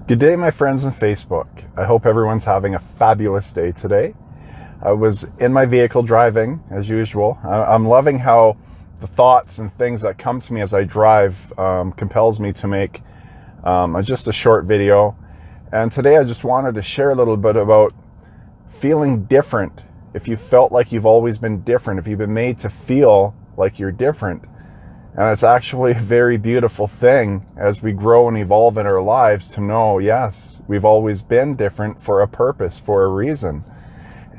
Good day, my friends on Facebook. I hope everyone's having a fabulous day today. I was in my vehicle driving, as usual. I'm loving how the thoughts and things that come to me as I drive compels me to make just a short video. And today I just wanted to share a little bit about feeling different. If you felt like you've always been different, if you've been made to feel like you're different. And it's actually a very beautiful thing as we grow and evolve in our lives to know, yes, we've always been different for a purpose, for a reason.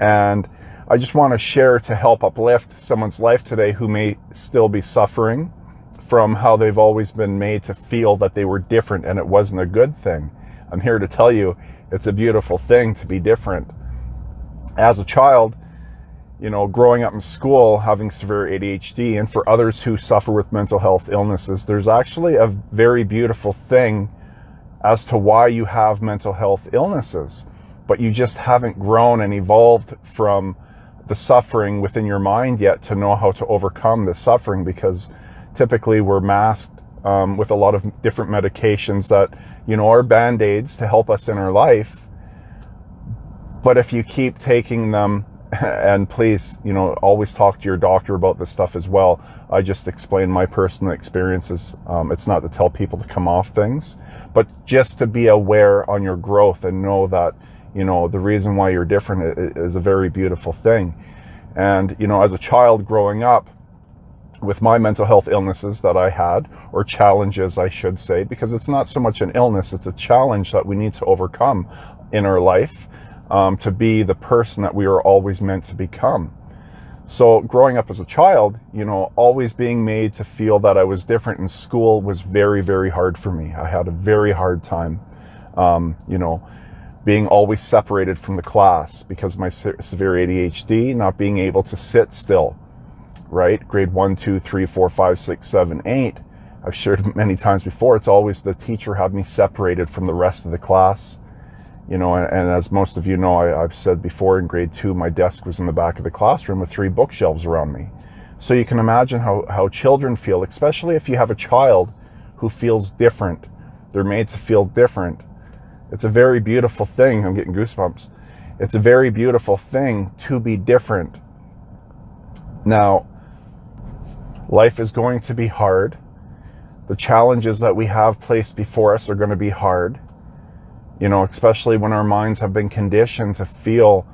And I just want to share to help uplift someone's life today who may still be suffering from how they've always been made to feel that they were different and it wasn't a good thing. I'm here to tell you it's a beautiful thing to be different. As a child, growing up in school, having severe ADHD, and for others who suffer with mental health illnesses, there's actually a very beautiful thing as to why you have mental health illnesses, but you just haven't grown and evolved from the suffering within your mind yet to know how to overcome the suffering, because typically we're masked with a lot of different medications that, are Band-Aids to help us in our life. But if you keep taking them, and please, always talk to your doctor about this stuff as well. I just explain my personal experiences. It's not to tell people to come off things, but just to be aware on your growth and know that, the reason why you're different is a very beautiful thing. And, as a child growing up with my mental health illnesses that I had, or challenges, I should say, because it's not so much an illness, it's a challenge that we need to overcome in our life. To be the person that we were always meant to become. So growing up as a child, always being made to feel that I was different in school was very, very hard for me. I had a very hard time, being always separated from the class because of my severe ADHD, not being able to sit still, right? Grade 1, 2, 3, 4, 5, 6, 7, 8. I've shared many times before, it's always the teacher had me separated from the rest of the class. And as most of you know, I've said before, in grade 2, my desk was in the back of the classroom with 3 bookshelves around me. So you can imagine how children feel, especially if you have a child who feels different. They're made to feel different. It's a very beautiful thing. I'm getting goosebumps. It's a very beautiful thing to be different. Now, life is going to be hard. The challenges that we have placed before us are going to be hard. Especially when our minds have been conditioned to feel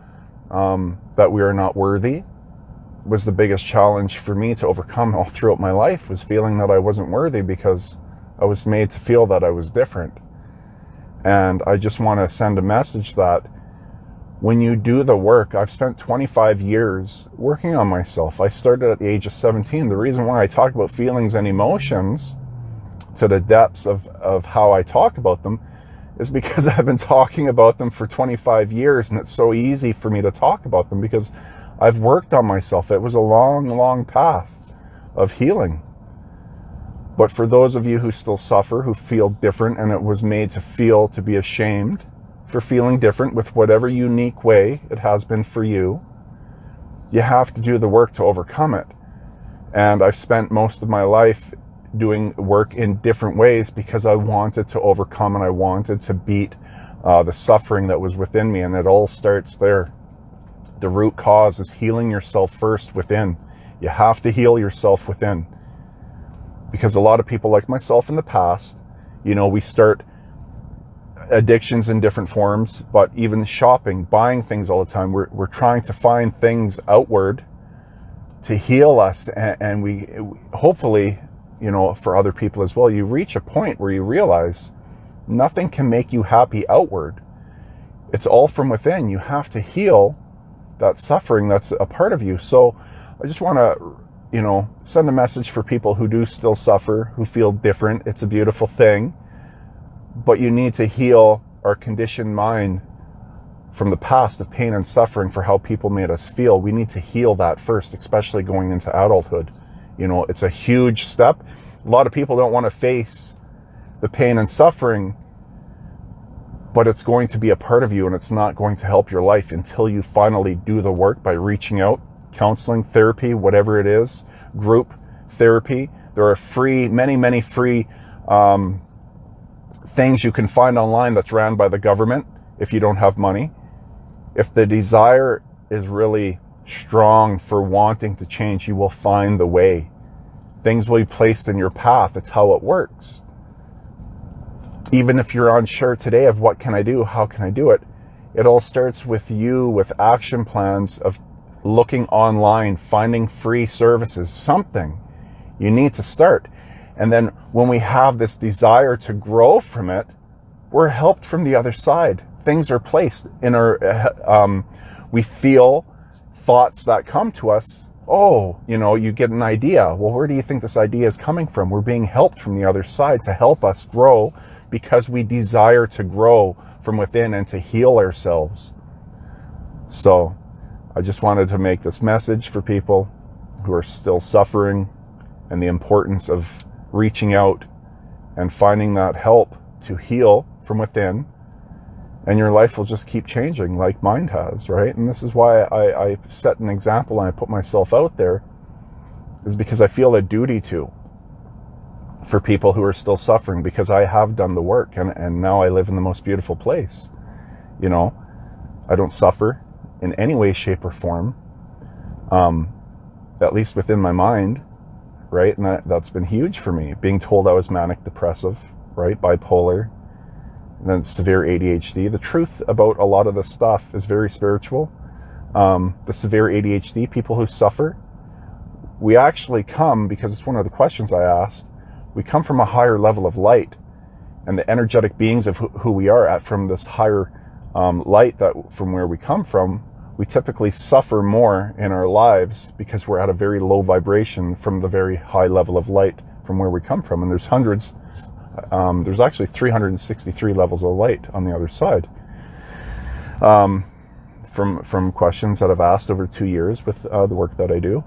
that we are not worthy, was the biggest challenge for me to overcome all throughout my life, was feeling that I wasn't worthy because I was made to feel that I was different. And I just want to send a message that when you do the work, I've spent 25 years working on myself. I started at the age of 17. The reason why I talk about feelings and emotions to the depths of how I talk about them is because I've been talking about them for 25 years, and it's so easy for me to talk about them because I've worked on myself. It was a long, long path of healing. But for those of you who still suffer, who feel different, and it was made to feel to be ashamed for feeling different with whatever unique way it has been for you, you have to do the work to overcome it. And I've spent most of my life doing work in different ways because I wanted to overcome and I wanted to beat the suffering that was within me. And it all starts there. The root cause is healing yourself first within. You have to heal yourself within. Because a lot of people like myself in the past, we start addictions in different forms, but even shopping, buying things all the time, we're trying to find things outward to heal us. And we hopefully, for other people as well, you reach a point where you realize nothing can make you happy outward. It's all from within. You have to heal that suffering that's a part of you. So I just want to, send a message for people who do still suffer, who feel different. It's a beautiful thing, but you need to heal our conditioned mind from the past of pain and suffering for how people made us feel. We need to heal that first, especially going into adulthood. It's a huge step. A lot of people don't want to face the pain and suffering, but it's going to be a part of you, and it's not going to help your life until you finally do the work by reaching out, counseling, therapy, whatever it is, group therapy. There are many free things you can find online that's ran by the government if you don't have money. If the desire is really strong for wanting to change, you will find the way. Things will be placed in your path. It's how it works. Even if you're unsure today of what can I do, how can I do it, it all starts with you, with action plans of looking online, finding free services, something. You need to start. And then when we have this desire to grow from it, we're helped from the other side. Things are placed in our, we feel thoughts that come to us. Oh, you get an idea. Well, where do you think this idea is coming from? We're being helped from the other side to help us grow because we desire to grow from within and to heal ourselves. So I just wanted to make this message for people who are still suffering and the importance of reaching out and finding that help to heal from within, and your life will just keep changing like mine has, right? And this is why I set an example and I put myself out there, is because I feel a duty to, for people who are still suffering, because I have done the work and now I live in the most beautiful place. I don't suffer in any way, shape, or form, at least within my mind, right? And that's been huge for me. Being told I was manic depressive, right? Bipolar, and then severe ADHD. The truth about a lot of this stuff is very spiritual. The severe ADHD, people who suffer, we actually come, because it's one of the questions I asked, we come from a higher level of light, and the energetic beings of who we are at from this higher light, that from where we come from, we typically suffer more in our lives because we're at a very low vibration from the very high level of light from where we come from. And there's hundreds, there's actually 363 levels of light on the other side. From questions that I've asked over 2 years with the work that I do.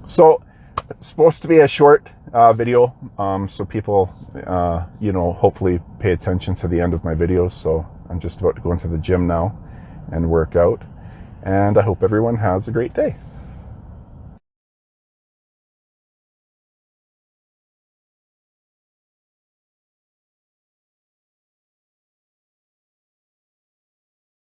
So it's supposed to be a short video, so people, hopefully pay attention to the end of my videos. So I'm just about to go into the gym now and work out. And I hope everyone has a great day.